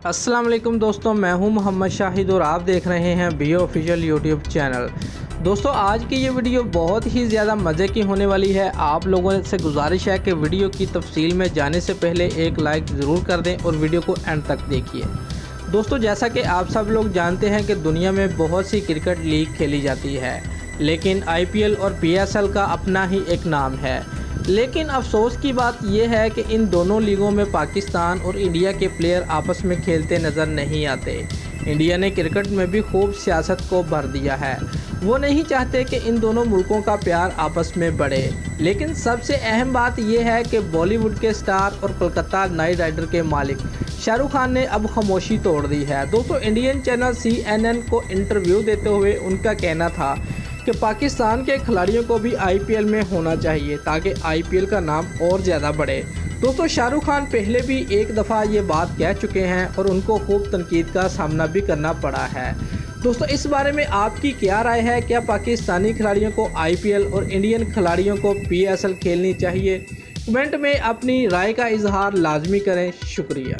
अस्सलाम वालेकुम दोस्तों, मैं हूं मोहम्मद शाहिद और आप देख रहे हैं बी ऑफिशियल यूट्यूब चैनल। दोस्तों, आज की ये वीडियो बहुत ही ज़्यादा मज़े की होने वाली है। आप लोगों से गुजारिश है कि वीडियो की तफसील में जाने से पहले एक लाइक ज़रूर कर दें और वीडियो को एंड तक देखिए। दोस्तों, जैसा कि आप सब लोग जानते हैं कि दुनिया में बहुत सी क्रिकेट लीग खेली जाती है, लेकिन IPL और PSL का अपना ही एक नाम है। लेकिन अफसोस की बात यह है कि इन दोनों लीगों में पाकिस्तान और इंडिया के प्लेयर आपस में खेलते नज़र नहीं आते। इंडिया ने क्रिकेट में भी खूब सियासत को भर दिया है। वो नहीं चाहते कि इन दोनों मुल्कों का प्यार आपस में बढ़े। लेकिन सबसे अहम बात यह है कि बॉलीवुड के स्टार और कोलकाता नाइट राइडर के मालिक शाहरुख खान ने अब खामोशी तोड़ दी है। दोस्तों, इंडियन चैनल CNN को इंटरव्यू देते हुए उनका कहना था कि पाकिस्तान के खिलाड़ियों को भी IPL में होना चाहिए ताकि IPL का नाम और ज़्यादा बढ़े। दोस्तों, शाहरुख खान पहले भी एक दफ़ा ये बात कह चुके हैं और उनको खूब तनकीद का सामना भी करना पड़ा है। दोस्तों, इस बारे में आपकी क्या राय है? क्या पाकिस्तानी खिलाड़ियों को IPL और इंडियन खिलाड़ियों को PSL खेलनी चाहिए? कमेंट में अपनी राय का इजहार लाजमी करें। शुक्रिया।